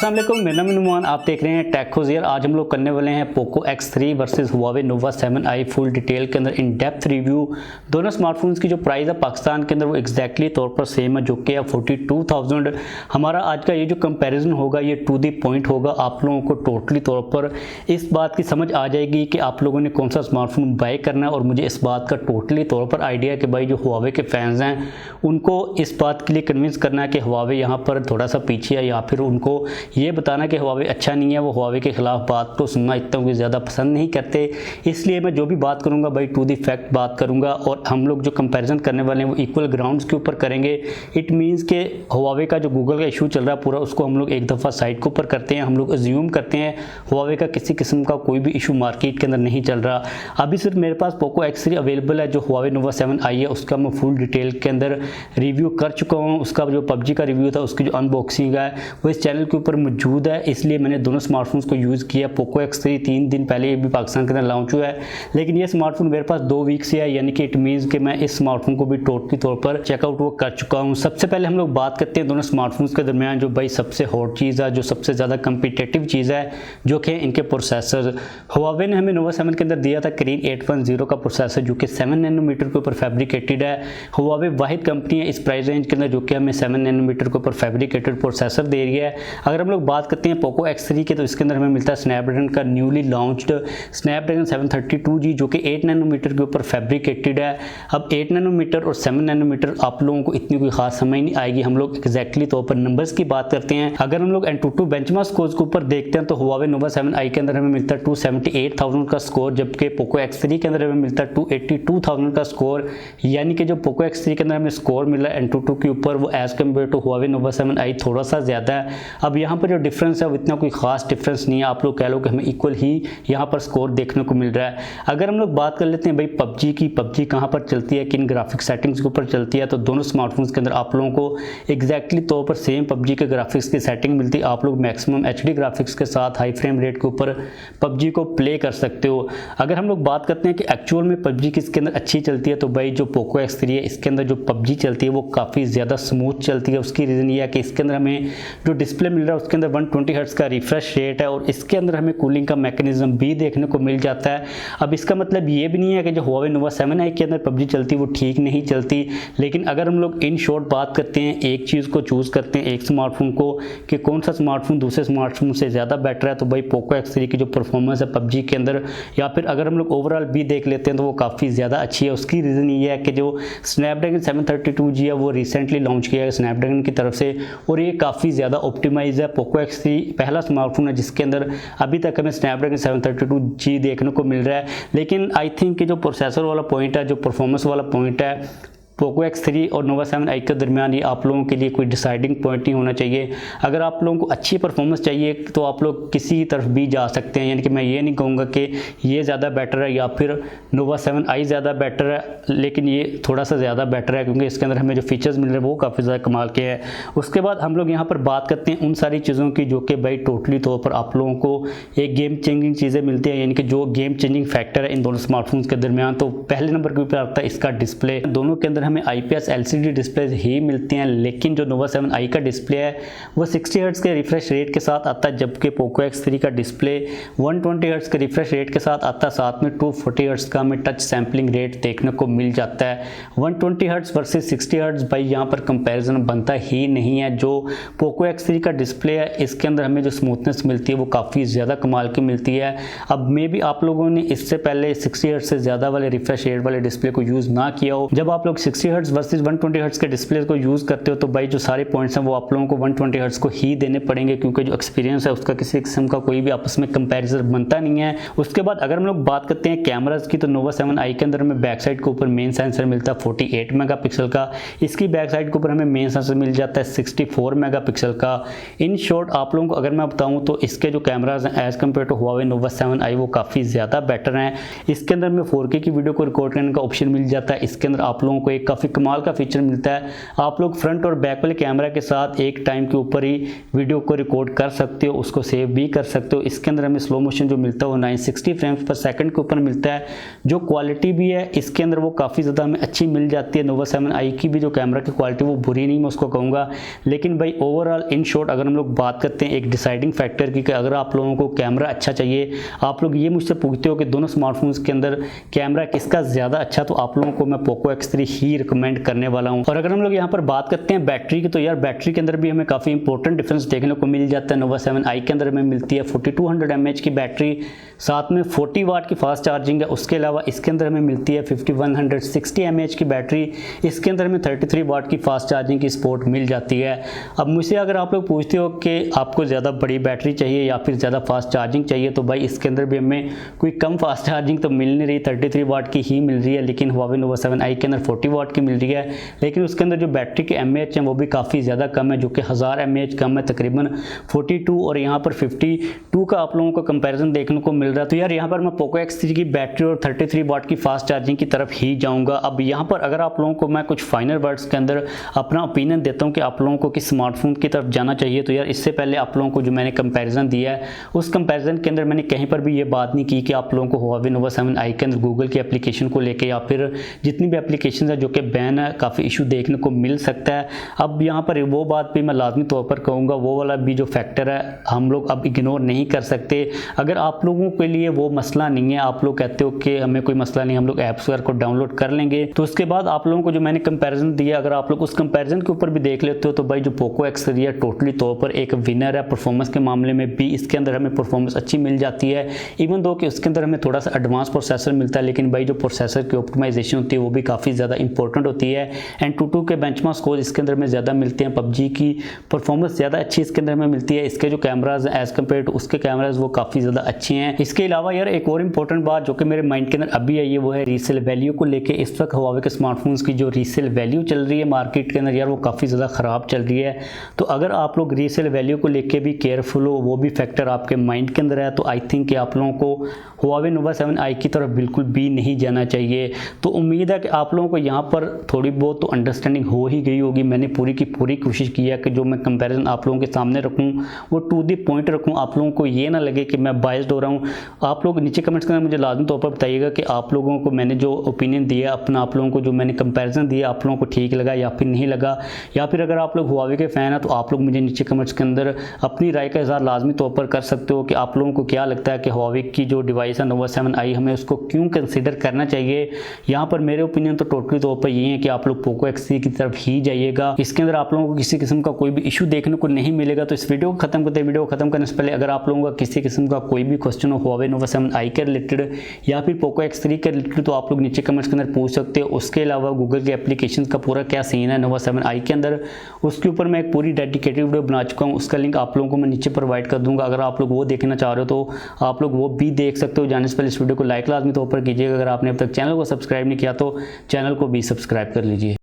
अस्सलाम वालेकुम, मेरा नाम नुमान, आप देख रहे हैं टेक खोज। आज हम लोग करने वाले हैं Poco X3 versus Huawei Nova 7i full detail के अंदर इन डेप्थ रिव्यू। दोनों स्मार्टफोन्स की जो प्राइस है पाकिस्तान के अंदर वो एग्जैक्टली तौर पर सेम है, जो कि है 42,000। हमारा आज का ये जो कंपैरिजन होगा ये टू दी पॉइंट होगा। आप लोगों को टोटली तौर पर इस बात की समझ आ जाएगी कि आप लोगों ने कौन सा स्मार्टफोन बाय करना है, और मुझे इस बात का टोटली तौर पर आइडिया है कि भाई जो Huawei के फैंस हैं उनको इस बात के लिए कन्विंस करना है कि Huawei यहाँ पर थोड़ा सा पीछे है, या फिर उनको ये बताना कि Huawei अच्छा नहीं है। वो Huawei के खिलाफ बात को सुनना इतना कोई ज़्यादा पसंद नहीं करते। इसलिए मैं जो भी बात करूँगा भाई टू दी फैक्ट बात करूँगा, और हम लोग जो कंपैरिजन करने वाले हैं वो इक्वल ग्राउंड्स के ऊपर करेंगे। इट मीन्स के Huawei का जो गूगल का इशू चल रहा है पूरा, उसको हम लोग एक दफ़ा साइड के ऊपर करते हैं। हम लोग अज्यूम करते हैं Huawei का किसी किस्म का कोई भी इशू मार्केट के अंदर नहीं चल रहा। अभी सिर्फ मेरे पास पोको X3 अवेलेबल है, जो Huawei Nova 7i है उसका मैं फुल डिटेल के अंदर रिव्यू कर चुका हूँ। उसका जो PUBG का रिव्यू था उसकी जो अनबॉक्सिंग है वो इस चैनल के ऊपर मौजूद है, इसलिए मैंने दोनों स्मार्टफोन्स को यूज़ किया। पोको X3 3 दिन पहले ये भी पाकिस्तान के अंदर लॉन्च हुआ है, लेकिन ये स्मार्टफोन मेरे पास 2 वीक से है, यानी कि इट मीन्स कि मैं इस स्मार्टफोन को भी टोटली तौर पर चेकआउट वो कर चुका हूँ। सबसे पहले हम लोग बात करते हैं दोनों स्मार्टफोन्स के दरमियान जो भाई सबसे हॉट चीज़ है, जो सबसे ज़्यादा कम्पिटेटिव चीज़ है, जो कि इनके प्रोसेसर। Huawei ने हमें Nova 7 के अंदर दिया था Kirin 810 का प्रोसेसर, जो कि 7 नैनोमीटर के ऊपर फैब्रिकेटेड है। Huawei वाहिद कंपनी है इस प्राइस रेंज के अंदर जो कि हमें 7 नैनोमीटर के ऊपर फैब्रिकेटेड प्रोसेसर दे रही है। अगर हम लोग बात करते हैं पोको X3 के, तो इसके अंदर हमें मिलता है स्नैपड्रैगन का न्यूली लॉन्च्ड स्नैपड्रैगन 732G, जो कि 8 नैनोमीटर के ऊपर फैब्रिकेटेड है। अब 8 नैनोमीटर और 7 नैनोमीटर आप लोगों को इतनी कोई खास समझ नहीं आएगी। हम लोग एग्जैक्टली तौर पर नंबर्स की बात करते हैं। अगर हम लोग Antutu बेंचमार्क स्कोर्स के ऊपर देखते हैं तो Huawei Nova 7i के अंदर हमें मिलता है 278,000 का स्कोर, जबकि पोको X3 के अंदर हमें मिलता है 282,000 का स्कोर। यानी कि जो पोको X3 के अंदर हमें स्कोर मिला है Antutu के ऊपर वो as compare to Huawei Nova 7i थोड़ा सा ज़्यादा है। अब यहाँ पर जो डिफरेंस है वो इतना कोई खास डिफरेंस नहीं है, आप लोग कह लो कि हमें इक्वल ही यहाँ पर स्कोर देखने को मिल रहा है। अगर हम लोग बात कर लेते हैं भाई PUBG की, PUBG कहाँ पर चलती है, किन ग्राफिक सेटिंग्स के ऊपर चलती है, तो दोनों स्मार्टफोन्स के अंदर आप लोगों को एग्जैक्टली तौर पर सेम PUBG के ग्राफिक्स की सेटिंग मिलती है। आप लोग मैक्सिमम HD ग्राफिक्स के साथ हाई फ्रेम रेट के ऊपर PUBG को प्ले कर सकते हो। अगर हम लोग बात करते हैं कि एक्चुअल में PUBG किसके अंदर अच्छी चलती है, तो भाई जो पोको X3 है इसके अंदर जो PUBG चलती है वो काफ़ी ज़्यादा स्मूथ चलती है। उसकी रीज़न ये है कि इसके अंदर हमें जो डिस्प्ले मिल रहा है उसके अंदर 120 हर्ट्ज का रिफ्रेश रेट है, और इसके अंदर हमें कूलिंग का मैकेनिज्म भी देखने को मिल जाता है। अब इसका मतलब ये भी नहीं है कि जो Huawei Nova 7i के अंदर PUBG चलती है वो ठीक नहीं चलती, लेकिन अगर हम लोग इन शॉर्ट बात करते हैं, एक चीज़ को चूज़ करते हैं एक स्मार्टफोन को कि कौन सा स्मार्टफोन दूसरे स्मार्टफोन से ज़्यादा बेटर है, तो भाई पोको X3 की जो परफॉर्मेंस है PUBG के अंदर, या फिर अगर हम लोग ओवरऑल भी देख लेते हैं तो वो काफ़ी ज़्यादा अच्छी है। उसकी रीज़न ये है कि जो स्नैपड्रैगन 732G है वो रिसेंटली लॉन्च किया है स्नैपड्रैगन की तरफ से, और ये काफ़ी ज़्यादा ऑप्टिमाइज है। पोको X3 पहला स्मार्टफोन है जिसके अंदर अभी तक हमें स्नैपड्रैगन 732G देखने को मिल रहा है। लेकिन आई थिंक कि जो प्रोसेसर वाला पॉइंट है, जो परफॉर्मेंस वाला पॉइंट है पोको X3 और Nova 7i के दरमियान, ये आप लोगों के लिए कोई डिसाइडिंग पॉइंट नहीं होना चाहिए। अगर आप लोगों को अच्छी परफॉर्मेंस चाहिए तो आप लोग किसी तरफ भी जा सकते हैं, यानी कि मैं ये नहीं कहूँगा कि ये ज़्यादा बेटर है या फिर Nova 7i ज़्यादा बेटर है, लेकिन ये थोड़ा सा ज़्यादा बेटर है क्योंकि इसके अंदर हमें जो फीचर्स मिल रहे हैं वो काफ़ी ज़्यादा कमाल के हैं। उसके बाद हम लोग यहाँ पर बात करते हैं उन सारी चीज़ों की जो कि भाई टोटली तौर पर आप लोगों को एक गेम चेंजिंग चीज़ें मिलती हैं, यानी कि जो गेम चेंजिंग फैक्टर है इन दोनों स्मार्टफोन्स के दरमियान। तो पहले नंबर के ऊपर आता है इसका डिस्प्ले। दोनों के अंदर हमें IPS LCD डिस्प्ले ही मिलती हैं, लेकिन जो Nova 7i का डिस्प्ले है वो 60 हर्ट्ज के रिफ्रेश रेट के साथ आता है, जबकि पोको X3 का डिस्प्ले 120 हर्ट्ज के रिफ्रेश रेट के साथ आता है। साथ में 240 हर्ट्ज का हमें टच सैम्पलिंग रेट देखने को मिल जाता है। 120 हर्ट्ज वर्सेस 60 हर्ट्ज भाई यहाँ पर कंपैरिजन बनता ही नहीं है। जो पोको X3 का डिस्प्ले है इसके अंदर हमें जो स्मूथनेस मिलती है वो काफ़ी ज़्यादा कमाल की मिलती है। अब मे भी आप लोगों ने इससे पहले 60 हर्ट्ज से ज़्यादा वाले रिफ्रेश रेट वाले डिस्प्ले को यूज़ ना किया हो। जब आप लोग 60 हर्ट्ज वर्सेस 120 हर्ट्ज के डिस्प्ले को यूज़ करते हो तो भाई जो सारे पॉइंट्स हैं वो आप लोगों को 120 हर्ट्ज को ही देने पड़ेंगे, क्योंकि जो एक्सपीरियंस है उसका किसी किस्म का कोई भी आपस में कंपैरिजन बनता नहीं है। उसके बाद अगर हम लोग बात करते हैं कैमराज की, तो Nova 7i के अंदर हमें बैक साइड के ऊपर मेन सेंसर मिलता है 48 मेगापिक्सल का। इसकी बैक साइड के ऊपर हमें मेन सेंसर मिल जाता है 64 मेगापिक्सल का। इन शॉर्ट आप लोगों को अगर मैं बताऊँ तो इसके जो कैमराज हैं as compare to Huawei Nova 7i वो काफ़ी ज़्यादा बेटर हैं। इसके अंदर हमें 4K की वीडियो को रिकॉर्ड करने का ऑप्शन मिल जाता है। इसके अंदर आप लोगों को एक काफ़ी कमाल का फीचर मिलता है। आप लोग फ्रंट और बैक वाले कैमरा के साथ एक टाइम के ऊपर ही वीडियो को रिकॉर्ड कर सकते हो, उसको सेव भी कर सकते हो। इसके अंदर हमें स्लो मोशन जो मिलता है वो 960 फ्रेम्स पर सेकंड के ऊपर मिलता है। जो क्वालिटी भी है इसके अंदर वो काफ़ी ज़्यादा हमें अच्छी मिल जाती है। नोवा 7i की भी जो कैमरा की क्वालिटी वो बुरी नहीं मैं उसको कहूँगा, लेकिन भाई ओवरऑल इन शॉर्ट अगर हम लोग बात करते हैं एक डिसाइडिंग फैक्टर की कि अगर आप लोगों को कैमरा अच्छा चाहिए, आप लोग ये मुझसे पूछते हो कि दोनों स्मार्टफोन्स के अंदर कैमरा किसका ज़्यादा अच्छा, तो आप लोगों को मैं POCO X3 ही रिकमेंड करने वाला हूँ। और अगर हम लोग यहाँ पर बात करते हैं बैटरी की, तो यार बैटरी के अंदर भी हमें काफ़ी इंपॉर्टेंट डिफरेंस देखने को मिल जाता है। नोवा 7i के अंदर हमें मिलती है 4200 mAh की बैटरी, साथ में 40 वाट की फास्ट चार्जिंग है। उसके अलावा इसके अंदर हमें मिलती है 5160 mAh की बैटरी, इसके अंदर हमें 33 वाट की फास्ट चार्जिंग की सपोर्ट मिल जाती है। अब मुझसे अगर आप लोग पूछते हो कि आपको ज़्यादा बड़ी बैटरी चाहिए या फिर ज़्यादा फास्ट चार्जिंग चाहिए, तो भाई इसके अंदर भी हमें कोई कम फास्ट चार्जिंग तो मिल नहीं रही, 33 वाट की ही मिल रही है। लेकिन Huawei Nova 7i के अंदर 40 वाट की मिल रही है, लेकिन उसके अंदर जो बैटरी के mAh हैं वो भी काफ़ी ज़्यादा कम है, जो कि 1000 mAh कम है, तकरीबन 42 और यहाँ पर 52 का आप लोगों को कंपैरिजन देखने को मिल रहा है। तो यार यहाँ पर मैं POCO X3 की बैटरी और 33 वाट की फास्ट चार्जिंग की तरफ ही जाऊँगा। अब यहाँ पर अगर आप लोगों को मैं कुछ फाइनल वर्ड्स के अंदर अपना ओपिनियन देता हूँ कि आप लोगों को किस स्मार्टफोन की तरफ जाना चाहिए, तो यार इससे पहले आप लोगों को जो मैंने कंपैरिजन दिया है उस कंपैरिजन के अंदर मैंने कहीं पर भी ये बात नहीं की कि आप लोगों को Huawei Nova 7i के अंदर गूगल की एप्लीकेशन को लेके या फिर जितनी भी एप्लीकेशन है जो कि बैन है, काफ़ी इशू देखने को मिल सकता है। अब यहाँ पर वो बात भी मैं लाजमी तौर पर कहूँगा, वो वाला भी जो फैक्टर है हम लोग अब इग्नोर नहीं कर सकते। अगर आप लोगों के लिए वो मसला नहीं है, आप लोग कहते हो कि हमें कोई मसला नहीं, हम लोग ऐप्स वगैरह को डाउनलोड कर लेंगे, तो उसके बाद आप लोगों को जो मैंने कंपैरिजन दिया अगर आप लोग उस कंपैरिजन के ऊपर भी देख लेते हो, तो भाई जो POCO X3 है टोटली तौर पर एक विनर है। परफॉर्मेंस के मामले में भी इसके अंदर हमें परफॉर्मेंस अच्छी मिल जाती है, इवन दो कि उसके अंदर हमें थोड़ा सा एडवांस प्रोसेसर मिलता है, लेकिन भाई जो प्रोसेसर की ऑप्टिमाइजेशन होती है वो भी काफ़ी ज़्यादा इंपॉर्टेंट होती है। Antutu के बेंचमार्क स्कोर इसके अंदर में ज़्यादा मिलते हैं, PUBG की परफॉर्मेंस ज़्यादा अच्छी इसके अंदर में मिलती है। इसके जो कैमराज एज़ कम्पेयर टू उसके कैमराज वो काफ़ी ज़्यादा अच्छे हैं। इसके अलावा यार एक और इंपॉर्टेंट बात जो कि मेरे माइंड के अंदर अभी आई है वो है रीसेल वैल्यू को लेके। इस वक्त Huawei के स्मार्टफोन्स की जो रीसेल वैल्यू चल रही है मार्केट के अंदर यार वो काफ़ी ज़्यादा ख़राब चल रही है। तो अगर आप लोग रीसेल वैल्यू को लेके भी केयरफुल हो, वो भी फैक्टर आपके माइंड के अंदर है, तो आई थिंक कि आप लोगों को Huawei Nova 7i की तरफ बिल्कुल भी नहीं जाना चाहिए। तो उम्मीद है कि आप लोगों को यहाँ पर थोड़ी बहुत तो अंडरस्टैंडिंग हो ही गई होगी। मैंने पूरी की पूरी कोशिश की है कि जो मैं कंपैरिजन आप लोगों के सामने रखूँ वो टू द पॉइंट रखूँ, आप लोगों को ये ना लगे कि मैं बायस्ड हो रहा हूँ। आप लोग नीचे कमेंट्स के अंदर मुझे लाजमी तौर पर बताइएगा कि आप लोगों को मैंने जो ओपिनियन दिया अपना, आप लोगों को जो मैंने कंपैरिजन दिया आप लोगों को ठीक लगा या फिर नहीं लगा, या फिर अगर आप लोग Huawei के फ़ैन हैं तो आप लोग मुझे नीचे कमेंट्स के अंदर अपनी राय का इज़हार लाजमी तौर पर कर सकते हो कि आप लोगों को क्या लगता है कि Huawei की जो डिवाइस है Nova 7i हमें उसको क्यों कंसिडर करना चाहिए। यहाँ पर मेरे ओपिनियन तो टोटली तौर पर ये है कि आप लोग POCO X3 की तरफ ही जाइएगा। इसके अंदर आप लोगों को किसी किस्म का कोई भी इशू देखने को नहीं मिलेगा। तो इस वीडियो को खत्म करते हैं। वीडियो को खत्म करने से पहले अगर आप लोगों का किसी किस्म का कोई भी क्वेश्चन हो Huawei Nova 7i के रिलेटेड या फिर POCO X3 के रिलेटेड तो आप लोग नीचे कमेंट्स के अंदर पूछ सकते हो। उसके अलावा गूगल के एप्लीकेशन का पूरा क्या सीन है Nova 7i के अंदर, उसके ऊपर मैं एक पूरी डेडिकेटेड वीडियो बना चुका हूँ, उसका लिंक आप लोगों को मैं नीचे प्रोवाइड कर दूंगा। अगर आप लोग वो देखना चाह रहे हो तो आप लोग वो भी देख सकते हो। जाने से पहले इस वीडियो को लाइक लाजमी तौर पर कीजिएगा। अगर आपने अब तक चैनल को सब्सक्राइब नहीं किया तो चैनल को भी सब्सक्राइब कर लीजिए।